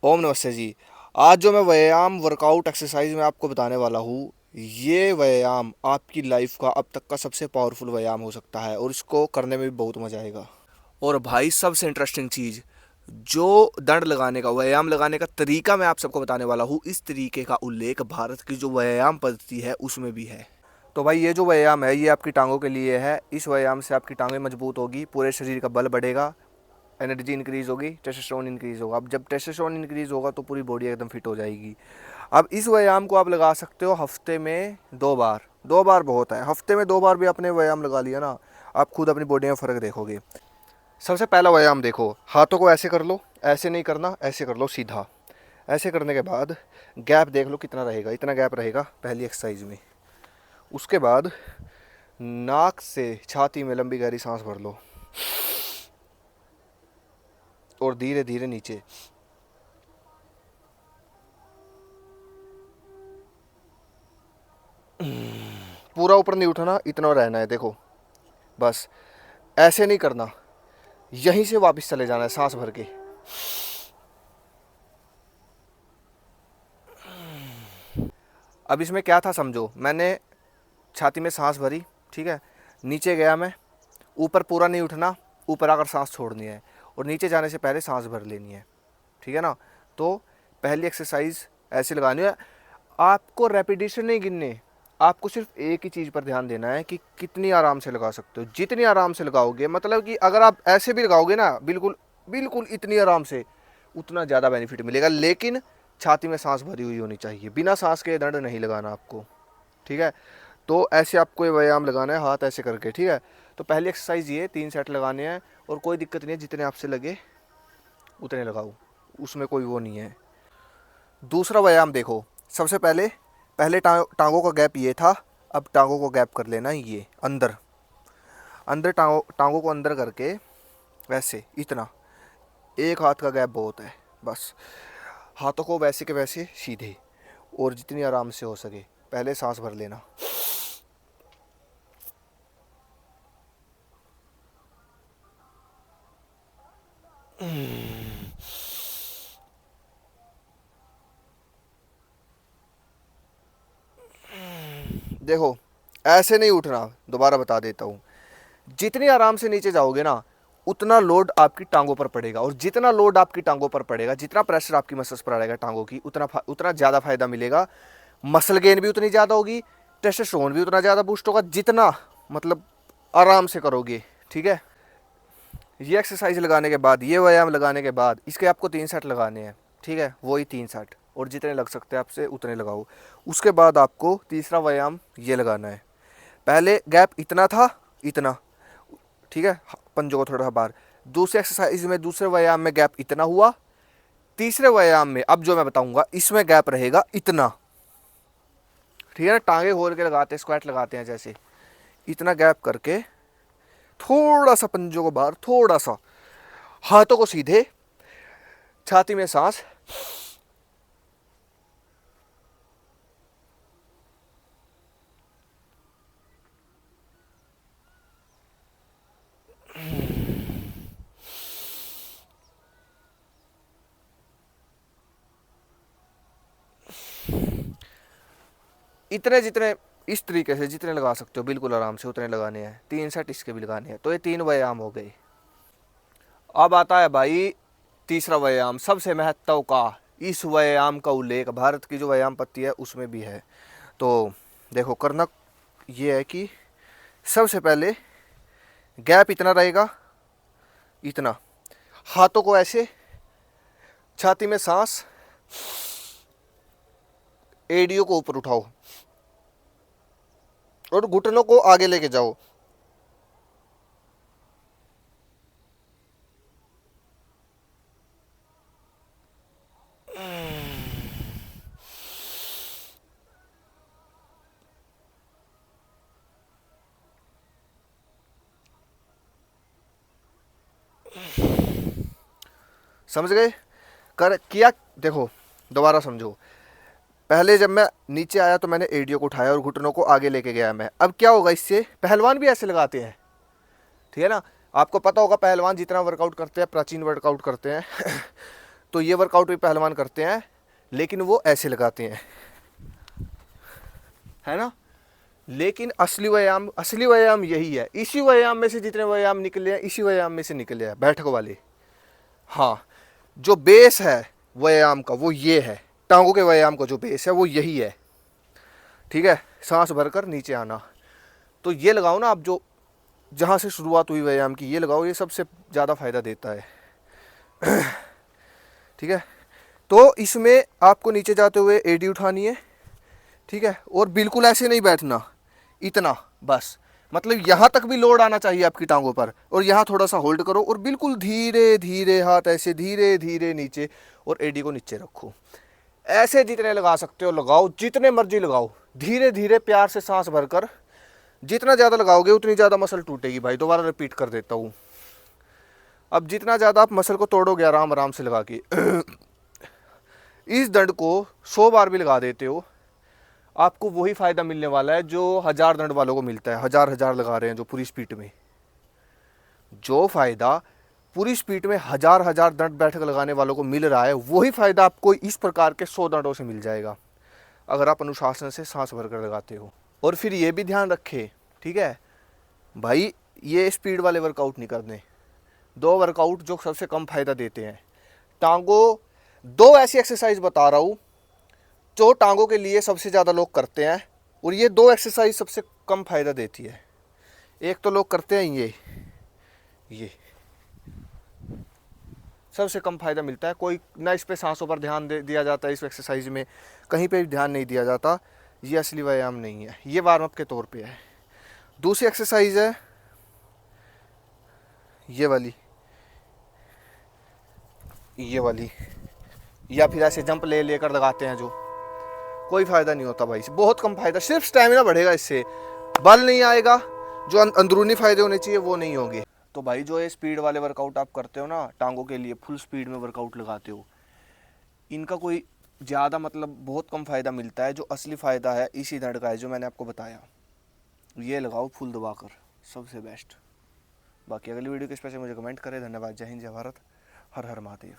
ओम नमस्ते जी। आज जो मैं व्यायाम वर्कआउट एक्सरसाइज में आपको बताने वाला हूँ, ये व्यायाम आपकी लाइफ का अब तक का सबसे पावरफुल व्यायाम हो सकता है और इसको करने में भी बहुत मजा आएगा। और भाई सबसे इंटरेस्टिंग चीज़, जो दंड लगाने का व्यायाम लगाने का तरीका मैं आप सबको बताने वाला हूँ, इस तरीके का उल्लेख भारत की जो व्यायाम पद्धति है उसमें भी है। तो भाई ये जो व्यायाम है ये आपकी टांगों के लिए है। इस व्यायाम से आपकी टांगें मजबूत होगी, पूरे शरीर का बल बढ़ेगा, एनर्जी इंक्रीज होगी, टेस्टोस्टेरोन इंक्रीज होगा। अब जब टेस्टोस्टेरोन इंक्रीज होगा तो पूरी बॉडी एकदम फिट हो जाएगी। अब इस व्यायाम को आप लगा सकते हो हफ्ते में 2 बार। 2 बार बहुत है, हफ्ते में 2 बार भी आपने व्यायाम लगा लिया ना, आप खुद अपनी बॉडी में फ़र्क देखोगे। सबसे पहला व्यायाम देखो, हाथों को ऐसे कर लो, ऐसे नहीं करना, ऐसे कर लो सीधा। ऐसे करने के बाद गैप देख लो कितना रहेगा, इतना गैप रहेगा पहली एक्सरसाइज में। उसके बाद नाक से छाती में लंबी गहरी सांस भर लो और धीरे धीरे नीचे। पूरा ऊपर नहीं उठाना, इतना रहना है देखो, बस। ऐसे नहीं करना, यहीं से वापस चले जाना है सांस भर के। अब इसमें क्या था समझो, मैंने छाती में सांस भरी, ठीक है, नीचे गया मैं, ऊपर पूरा नहीं उठना, ऊपर आकर सांस छोड़नी है और नीचे जाने से पहले सांस भर लेनी है, ठीक है ना। तो पहली एक्सरसाइज ऐसे लगानी है। आपको रेपिटेशन नहीं गिनने, आपको सिर्फ एक ही चीज़ पर ध्यान देना है कि कितनी आराम से लगा सकते हो। जितनी आराम से लगाओगे, मतलब कि अगर आप ऐसे भी लगाओगे ना, बिल्कुल बिल्कुल इतनी आराम से, उतना ज़्यादा बेनिफिट मिलेगा। लेकिन छाती में सांस भरी हुई होनी चाहिए, बिना सांस के दंड नहीं लगाना आपको, ठीक है। तो ऐसे आपको ये व्यायाम लगाना है, हाथ ऐसे करके, ठीक है। तो पहली एक्सरसाइज ये 3 सेट लगाने हैं और कोई दिक्कत नहीं है, जितने आपसे लगे उतने लगाओ, उसमें कोई वो नहीं है। दूसरा व्यायाम देखो, सबसे पहले पहले टांगों का गैप ये था, अब टांगों को गैप कर लेना है ये अंदर। अंदर टांगों को अंदर करके वैसे इतना, एक हाथ का गैप बहुत है, बस। हाथों को वैसे के वैसे सीधे और जितनी आराम से हो सके। पहले सांस भर लेना। देखो, ऐसे नहीं उठना, दोबारा बता देता हूँ। जितनी आराम से नीचे जाओगे ना, उतना लोड आपकी टांगों पर पड़ेगा, और जितना लोड आपकी टांगों पर पड़ेगा, जितना प्रेशर आपकी मसल्स पर आएगा टांगों की, उतना उतना ज़्यादा फायदा मिलेगा। मसल गेन भी उतनी ज़्यादा होगी, टेस्टोस्टेरोन भी उतना ज़्यादा बूस्ट होगा, जितना मतलब आराम से करोगे, ठीक है। ये एक्सरसाइज लगाने के बाद, ये व्यायाम लगाने के बाद, इसके आपको 3 सेट लगाने हैं, ठीक है, वही 3 सेट, और जितने लग सकते हैं आपसे उतने लगाओ। उसके बाद आपको तीसरा व्यायाम ये लगाना है। पहले गैप इतना था, इतना, ठीक है, पंजों को थोड़ा सा बाहर। दूसरे एक्सरसाइज में, दूसरे व्यायाम में गैप इतना हुआ। तीसरे व्यायाम में अब जो मैं बताऊंगा, इसमें गैप रहेगा इतना, ठीक है ना। टांगे खोल के लगाते हैं, स्क्वाट लगाते हैं जैसे, इतना गैप करके थोड़ा सा पंजों को बाहर, थोड़ा सा, हाथों को सीधे, छाती में सांस, इतने जितने, इस तरीके से जितने लगा सकते हो बिल्कुल आराम से उतने लगाने हैं। 3 सेट इसके भी लगाने हैं। तो ये 3 व्यायाम हो गए। अब आता है भाई तीसरा व्यायाम, सबसे महत्व का। इस व्यायाम का उल्लेख भारत की जो व्यायाम पद्धति है उसमें भी है। तो देखो, करना ये है कि सबसे पहले गैप इतना रहेगा, इतना, हाथों को ऐसे, छाती में सांस, एडियो को ऊपर उठाओ और घुटनों को आगे लेके जाओ। समझ गए? कर किया, देखो दोबारा समझो। पहले जब मैं नीचे आया तो मैंने एडियो को उठाया और घुटनों को आगे लेके गया मैं। अब क्या होगा इससे, पहलवान भी ऐसे लगाते हैं, ठीक है ना। आपको पता होगा पहलवान जितना वर्कआउट करते हैं, प्राचीन वर्कआउट करते हैं तो ये वर्कआउट भी पहलवान करते हैं, लेकिन वो ऐसे लगाते हैं, है ना। लेकिन असली व्यायाम यही है। इसी व्यायाम में से जितने व्यायाम निकले हैं, इसी व्यायाम में से निकले हैं बैठक वाले। हाँ, जो बेस है व्यायाम का वो ये है, टांगों के व्यायाम का जो बेस है वो यही है, ठीक है। सांस भरकर नीचे आना, तो ये लगाओ ना आप, जो जहाँ से शुरुआत हुई व्यायाम की, ये लगाओ, ये सबसे ज़्यादा फायदा देता है, ठीक है। तो इसमें आपको नीचे जाते हुए एडी उठानी है, ठीक है, और बिल्कुल ऐसे नहीं बैठना, इतना बस, मतलब यहाँ तक भी लोड आना चाहिए आपकी टांगों पर, और यहाँ थोड़ा सा होल्ड करो, और बिल्कुल धीरे धीरे हाथ ऐसे धीरे धीरे नीचे, और एडी को नीचे रखो। ऐसे जितने लगा सकते हो लगाओ, जितने मर्जी लगाओ, धीरे धीरे प्यार से सांस भरकर। जितना ज़्यादा लगाओगे उतनी ज़्यादा मसल टूटेगी भाई। दोबारा रिपीट कर देता हूँ। अब जितना ज़्यादा आप मसल को तोड़ोगे आराम आराम से लगा के, इस दंड को 100 बार भी लगा देते हो, आपको वही फ़ायदा मिलने वाला है जो 1000 दंड वालों को मिलता है। हजार लगा रहे हैं जो पूरी स्पीड में, जो फ़ायदा पूरी स्पीड में हजार दंड बैठक लगाने वालों को मिल रहा है, वही फ़ायदा आपको इस प्रकार के 100 दंडों से मिल जाएगा, अगर आप अनुशासन से सांस भरकर लगाते हो। और फिर ये भी ध्यान रखें, ठीक है भाई, ये स्पीड वाले वर्कआउट नहीं करने। 2 वर्कआउट जो सबसे कम फायदा देते हैं टांगों, 2 ऐसी एक्सरसाइज बता रहा हूँ जो टांगों के लिए सबसे ज़्यादा लोग करते हैं, और ये 2 एक्सरसाइज सबसे कम फायदा देती है। एक तो लोग करते हैं ये सबसे कम फायदा मिलता है, कोई ना इस पे सांसों पर ध्यान दिया जाता है, इस एक्सरसाइज में कहीं पे भी ध्यान नहीं दिया जाता। ये असली व्यायाम नहीं है, ये वार्म अप के तौर पे है। दूसरी एक्सरसाइज है ये वाली, या फिर ऐसे जंप लेकर लगाते हैं, जो कोई फायदा नहीं होता भाई, बहुत कम फायदा, सिर्फ स्टैमिना बढ़ेगा, इससे बल नहीं आएगा, जो अंदरूनी फायदे होने चाहिए वो नहीं होंगे। तो भाई जो ये स्पीड वाले वर्कआउट आप करते हो ना टांगों के लिए, फुल स्पीड में वर्कआउट लगाते हो, इनका कोई ज़्यादा मतलब बहुत कम फ़ायदा मिलता है। जो असली फ़ायदा है इसी दंड का है जो मैंने आपको बताया, ये लगाओ फुल दबाकर, सबसे बेस्ट। बाकी अगली वीडियो के स्पेशल मुझे कमेंट करें। धन्यवाद। जय हिंद, जय भारत, हर हर महादेव।